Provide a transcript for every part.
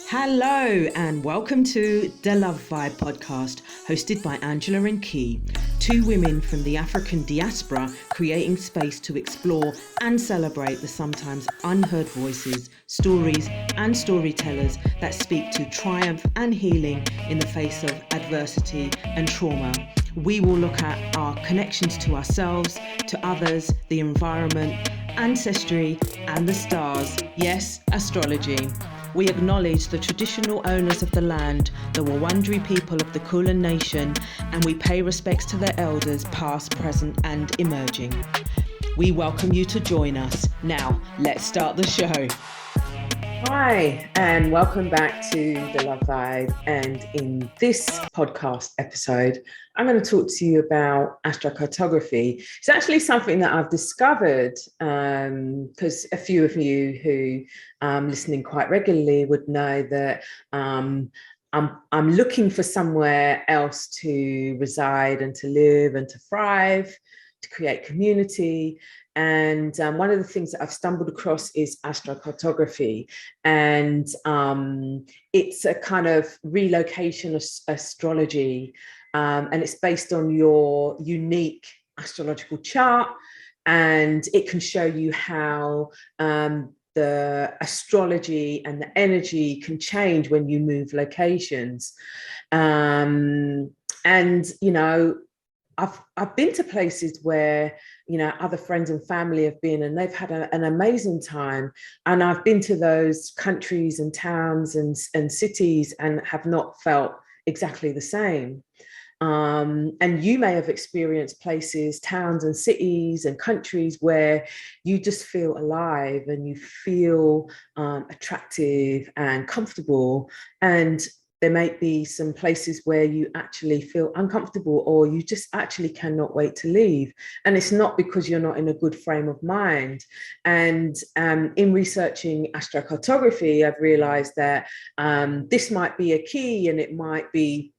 Hello and welcome to the Love Vibe podcast, hosted by Angela and Key, two women from the African diaspora creating space to explore and celebrate the sometimes unheard voices, stories and storytellers that speak to triumph and healing in the face of adversity and trauma. We will look at our connections to ourselves, to others, the environment, ancestry and the stars. Yes, astrology. We acknowledge the traditional owners of the land, the Wurundjeri people of the Kulin Nation, and we pay respects to their elders, past, present, and emerging. We welcome you to join us. Now, let's start the show. Hi, and welcome back to the Love Vibe. And in this podcast episode, I'm going to talk to you about astrocartography. It's actually something that I've discovered because a few of you who listening quite regularly would know that I'm looking for somewhere else to reside and to live and to thrive, to create community. And one of the things that I've stumbled across is astrocartography. And it's a kind of relocation astrology. And it's based on your unique astrological chart. And it can show you how the astrology and the energy can change when you move locations. And, you know, I've been to places where, you know, other friends and family have been and they've had an amazing time. And I've been to those countries and towns and cities and have not felt exactly the same. And you may have experienced places, towns and cities and countries where you just feel alive and you feel attractive and comfortable. And there might be some places where you actually feel uncomfortable or you just actually cannot wait to leave. And it's not because you're not in a good frame of mind. And in researching astrocartography, I've realized that this might be a key and it might be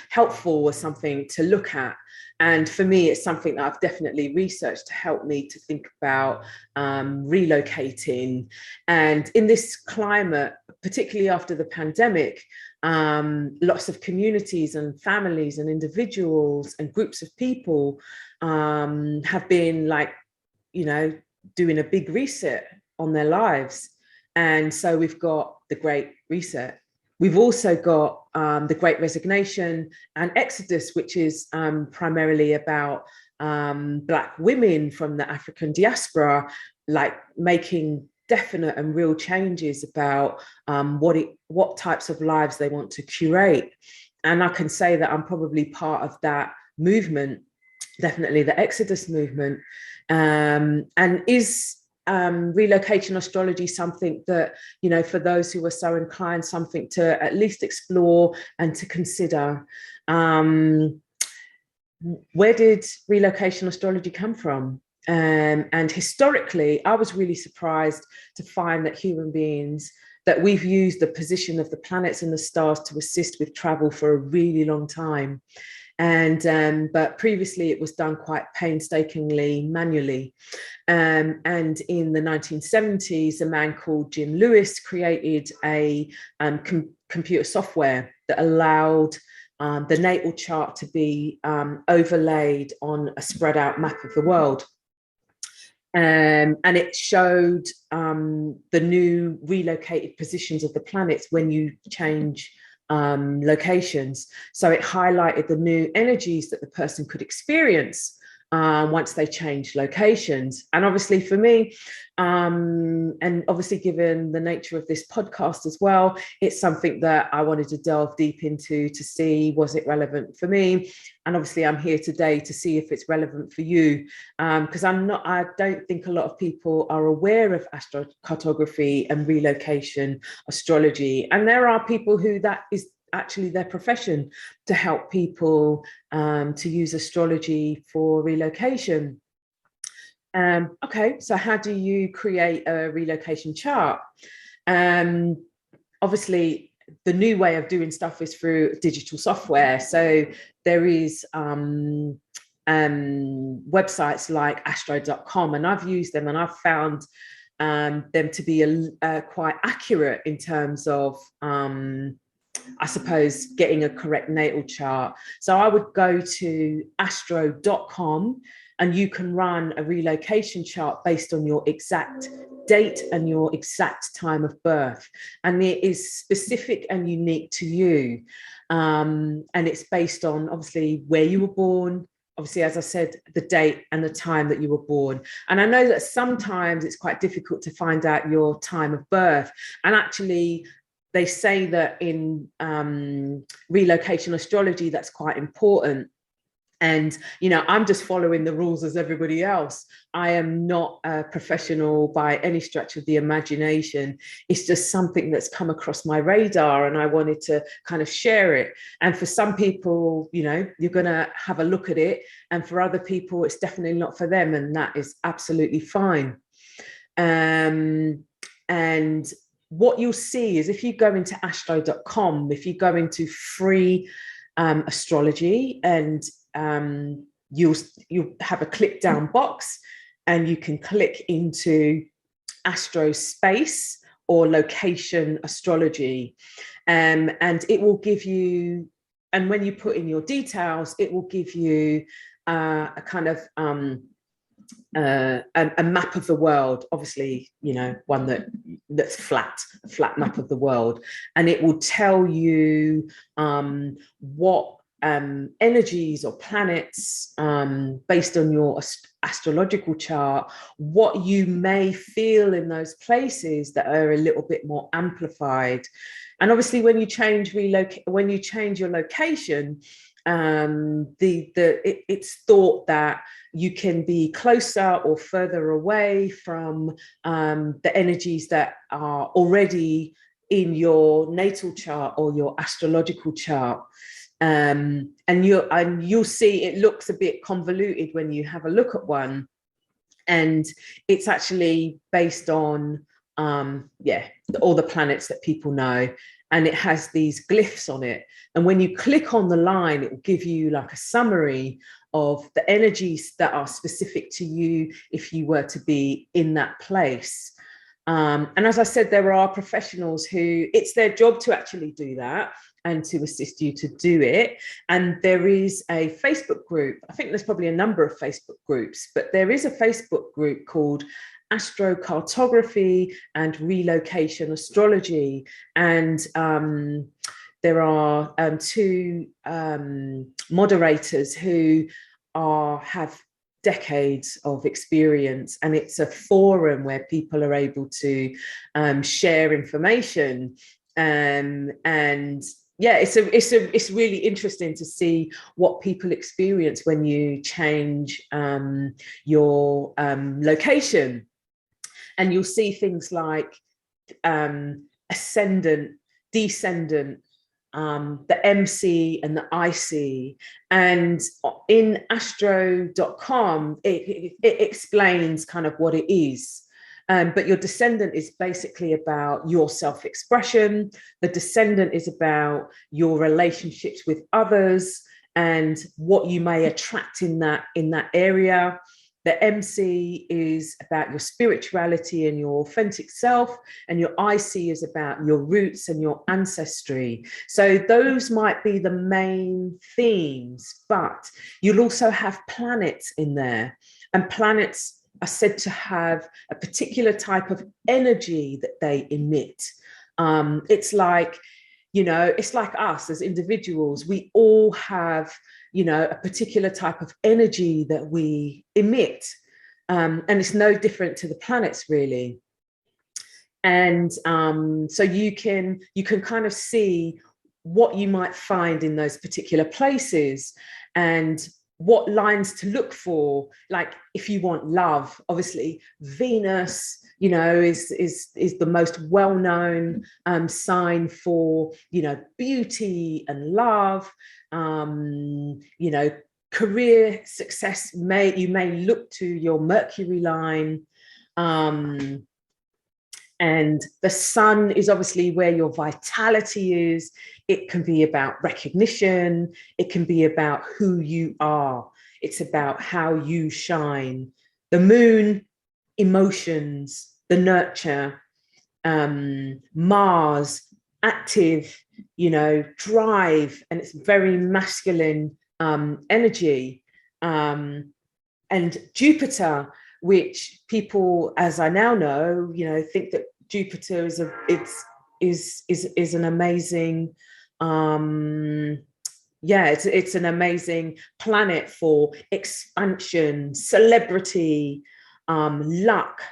helpful or something to look at. And for me, it's something that I've definitely researched to help me to think about relocating. And in this climate, particularly after the pandemic, lots of communities and families and individuals and groups of people have been like, you know, doing a big reset on their lives. And so we've got the Great Reset. We've also got the Great Resignation and Exodus, which is primarily about Black women from the African diaspora, like making definite and real changes about what types of lives they want to curate. And I can say that I'm probably part of that movement, definitely the Exodus movement, and is relocation astrology something that, you know, for those who are so inclined, something to at least explore and to consider. Where did relocation astrology come from? And historically, I was really surprised to find that human beings, that we've used the position of the planets and the stars to assist with travel for a really long time. And but previously it was done quite painstakingly manually. And in the 1970s, a man called Jim Lewis created a computer software that allowed the natal chart to be overlaid on a spread out map of the world. And it showed the new relocated positions of the planets when you change locations. So it highlighted the new energies that the person could experience once they changed locations. And obviously for me, and obviously given the nature of this podcast as well, it's something that I wanted to delve deep into to see, was it relevant for me? And obviously I'm here today to see if it's relevant for you, because I don't think a lot of people are aware of astrocartography and relocation astrology. And there are people who that is actually their profession, to help people to use astrology for relocation. Okay, so how do you create a relocation chart? Obviously, the new way of doing stuff is through digital software. So there is websites like astro.com, and I've used them and I've found them to be quite accurate in terms of, I suppose, getting a correct natal chart. So I would go to astro.com and you can run a relocation chart based on your exact date and your exact time of birth. And it is specific and unique to you. And it's based on, obviously, where you were born, obviously, as I said, the date and the time that you were born. And I know that sometimes it's quite difficult to find out your time of birth. And actually, they say that in relocation astrology, that's quite important. And, I'm just following the rules as everybody else. I am not a professional by any stretch of the imagination. It's just something that's come across my radar and I wanted to kind of share it. And for some people, you're going to have a look at it. And for other people, it's definitely not for them. And that is absolutely fine. And what you'll see is if you go into astro.com, if you go into free astrology, and you'll have a click down box and you can click into astro space or location astrology, and it will give you, and when you put in your details, it will give you a kind of a map of the world, obviously, one that's a flat map of the world, and it will tell you what energies or planets, based on your astrological chart, what you may feel in those places that are a little bit more amplified. And obviously, when you change your location, it's thought that you can be closer or further away from the energies that are already in your natal chart or your astrological chart. And you'll see it looks a bit convoluted when you have a look at one, and it's actually based on all the planets that people know, and it has these glyphs on it. And when you click on the line, it will give you like a summary of the energies that are specific to you if you were to be in that place. And as I said, there are professionals who it's their job to actually do that and to assist you to do it. And there is a Facebook group. I think there's probably a number of Facebook groups, but there is a Facebook group called Astrocartography and Relocation Astrology. And there are two moderators who have decades of experience, and it's a forum where people are able to share information. And yeah, it's really interesting to see what people experience when you change your location. And you'll see things like ascendant, descendant, the MC and the IC. And in astro.com, it explains kind of what it is. But your descendant is basically about your self-expression. The descendant is about your relationships with others and what you may attract in that area. The MC is about your spirituality and your authentic self, and your IC is about your roots and your ancestry. So those might be the main themes, but you'll also have planets in there, and planets are said to have a particular type of energy that they emit. It's like, it's like us as individuals. We all have, a particular type of energy that we emit. And it's no different to the planets, really. And so you can kind of see what you might find in those particular places and what lines to look for. Like if you want love, obviously Venus, is the most well-known sign for, beauty and love. Career success, you may look to your Mercury line. And the sun is obviously where your vitality is. It can be about recognition. It can be about who you are. It's about how you shine. The moon, emotions. the nurture, Mars, active, drive, and it's very masculine energy. And Jupiter, which people, as I now know, think that Jupiter is an amazing, it's an amazing planet for expansion, celebrity, luck,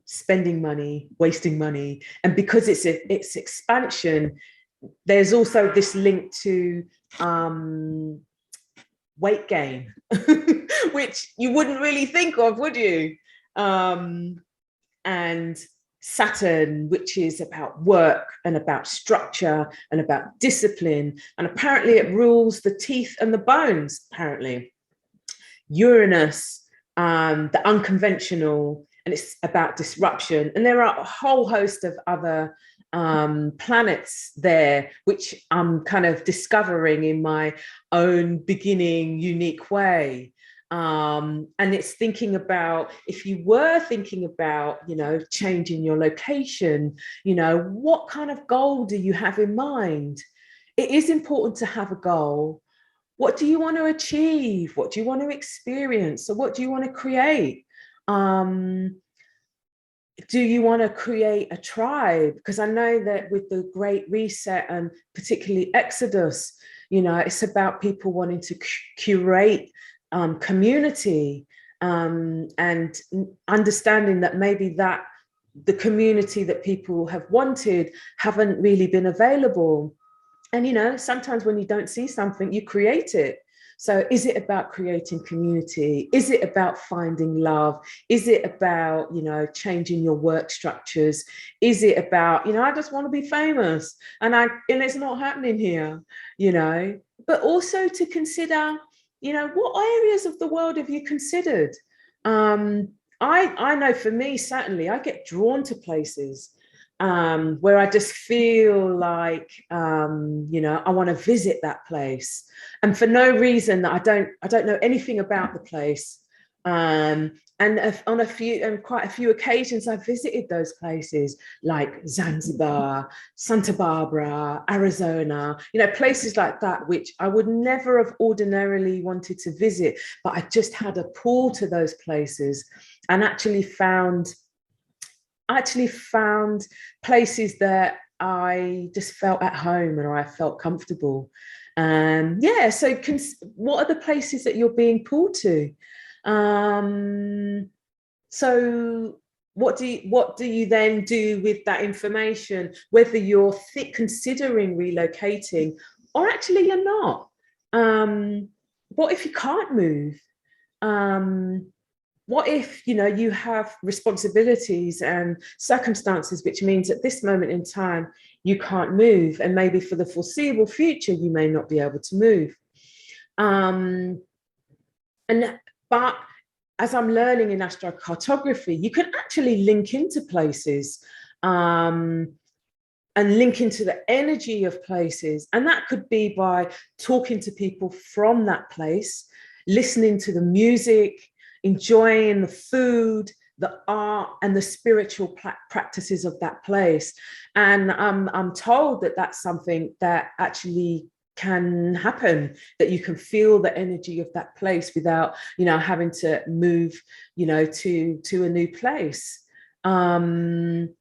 spending money, wasting money. And because it's expansion, there's also this link to weight gain, which you wouldn't really think of, would you? And Saturn, which is about work and about structure and about discipline. And apparently it rules the teeth and the bones, apparently. Uranus, the unconventional, and it's about disruption. And there are a whole host of other planets there, which I'm kind of discovering in my own beginning, unique way. And it's thinking about, if you were thinking about, changing your location, what kind of goal do you have in mind? It is important to have a goal. What do you want to achieve? What do you want to experience? So what do you want to create? Do you want to create a tribe? Because I know that with the Great Reset and particularly Exodus, it's about people wanting to curate community, and understanding that maybe that the community that people have wanted haven't really been available. And, sometimes when you don't see something, you create it. So is it about creating community? Is it about finding love? Is it about, changing your work structures? Is it about, I just want to be famous and it's not happening here, but also to consider, what areas of the world have you considered? I know for me, certainly I get drawn to places where I just feel like, I want to visit that place, and for no reason that I don't know anything about the place. And on quite a few occasions, I visited those places like Zanzibar, Santa Barbara, Arizona, places like that, which I would never have ordinarily wanted to visit, but I just had a pull to those places and actually found places that I just felt at home and I felt comfortable. So what are the places that you're being pulled to? So what do you then do with that information, whether you're considering relocating or actually you're not? What if you can't move? What if, you have responsibilities and circumstances, which means at this moment in time, you can't move, and maybe for the foreseeable future, you may not be able to move. But as I'm learning in astrocartography, you can actually link into places, and link into the energy of places. And that could be by talking to people from that place, listening to the music, enjoying the food, the art, and the spiritual practices of that place. And I'm told that that's something that actually can happen, that you can feel the energy of that place without, having to move, to a new place. You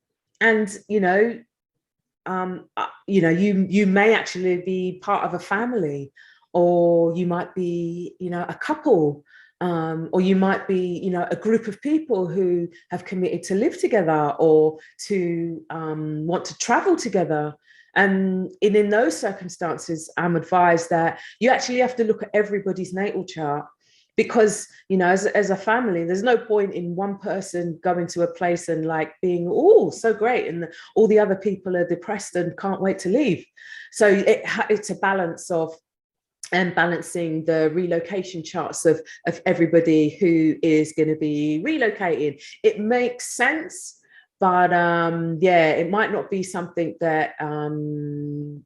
may actually be part of a family, or you might be, a couple, or you might be, a group of people who have committed to live together or to want to travel together. And in those circumstances, I'm advised that you actually have to look at everybody's natal chart, because, as a family, there's no point in one person going to a place and like being, oh, so great, and all the other people are depressed and can't wait to leave. So it's a balance of, and balancing the relocation charts of everybody who is going to be relocating. It makes sense, but it might not be something that you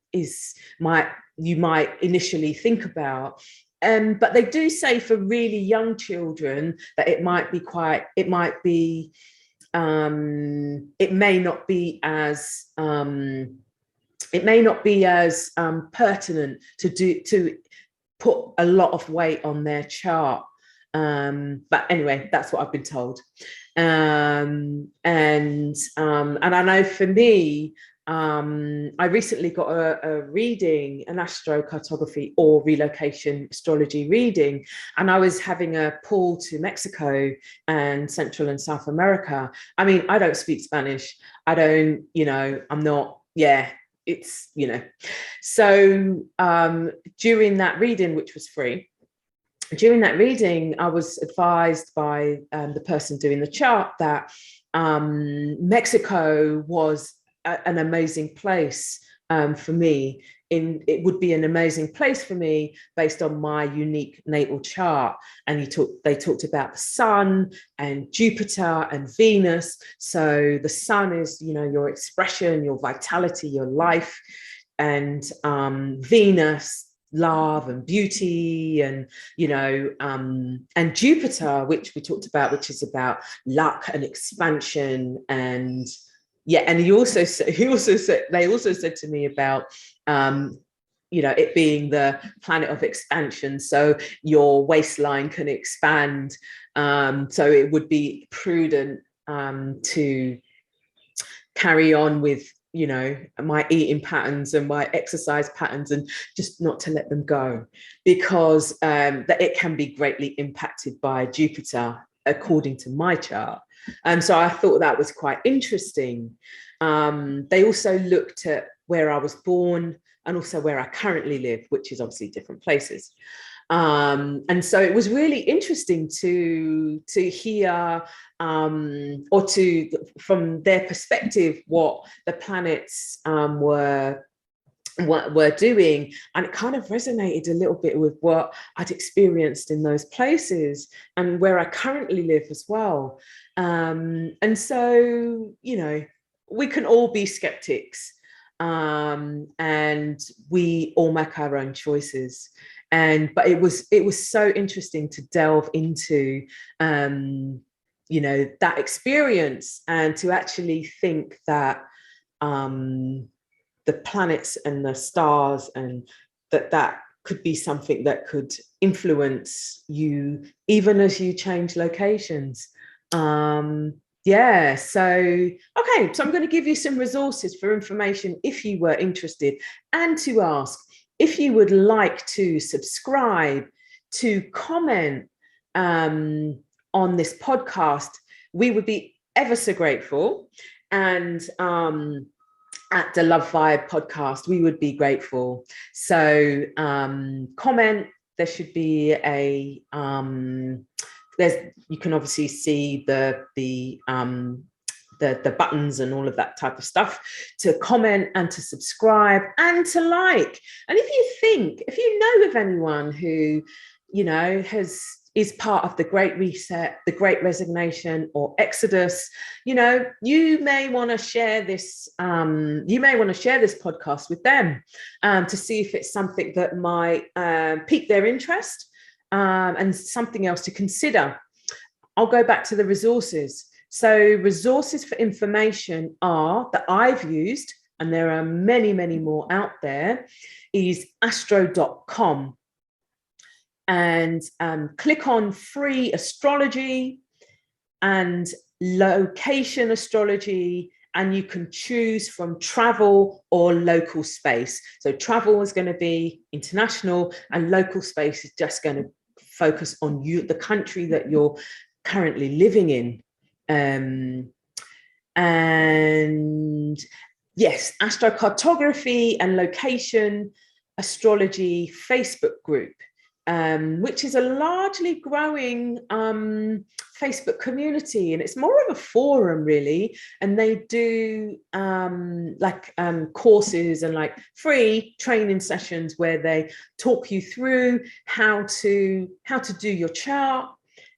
might initially think about. But they do say for really young children that it might be it may not be as pertinent to put a lot of weight on their chart. But anyway, that's what I've been told. And I know for me, I recently got a reading, an astrocartography or relocation astrology reading, and I was having a pull to Mexico and Central and South America. I mean, I don't speak Spanish. I don't, I'm not, it's, So during that reading, which was free, during that reading, I was advised by the person doing the chart that Mexico was an amazing place for me. It would be an amazing place for me based on my unique natal chart. And they talked about the sun and Jupiter and Venus. So the sun is, your expression, your vitality, your life, and Venus, love and beauty, and and Jupiter, which we talked about, which is about luck and expansion. And and they also said to me about it being the planet of expansion, so your waistline can expand, so it would be prudent to carry on with my eating patterns and my exercise patterns, and just not to let them go, because that it can be greatly impacted by Jupiter, according to my chart. So I thought that was quite interesting. They also looked at where I was born and also where I currently live, which is obviously different places. And so it was really interesting to hear or to, from their perspective, what the planets were doing, and it kind of resonated a little bit with what I'd experienced in those places and where I currently live as well. And so, we can all be skeptics, and we all make our own choices. But it was so interesting to delve into that experience, and to actually think that the planets and the stars, and that could be something that could influence you even as you change locations. So okay, so I'm going to give you some resources for information if you were interested, and to ask if you would like to subscribe, to comment on this podcast. We would be ever so grateful. And at the Love Vibe podcast, we would be grateful. So comment. There should be a you can obviously see the buttons and all of that type of stuff to comment and to subscribe and to like. And if you know of anyone who is part of the Great Reset, the Great Resignation, or Exodus, you may want to share this. You may want to share this podcast with them to see if it's something that might pique their interest, and something else to consider. I'll go back to the resources. So resources for information that I've used, and there are many, many more out there, is astro.com. And click on free astrology and location astrology, and you can choose from travel or local space. So travel is going to be international, and local space is just going to focus on the country that you're currently living in. And yes, astrocartography and location astrology Facebook group, which is a largely growing Facebook community, and it's more of a forum really. And they do courses and free training sessions where they talk you through how to do your chart,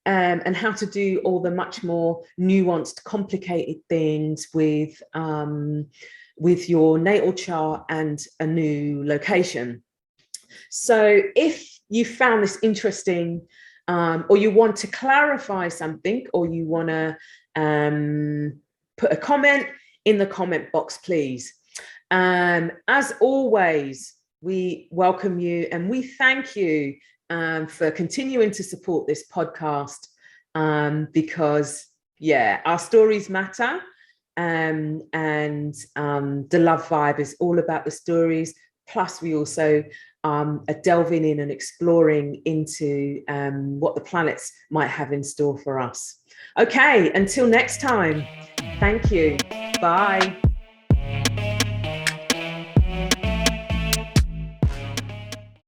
and how to do all the much more nuanced, complicated things with your natal chart and a new location. So if you found this interesting, or you want to clarify something, or you want to put a comment in the comment box, please. As always, we welcome you and we thank you for continuing to support this podcast, because, yeah, our stories matter. And the Love Vibe is all about the stories. Plus, we also are delving in and exploring into what the planets might have in store for us. Okay, until next time, thank you. Bye.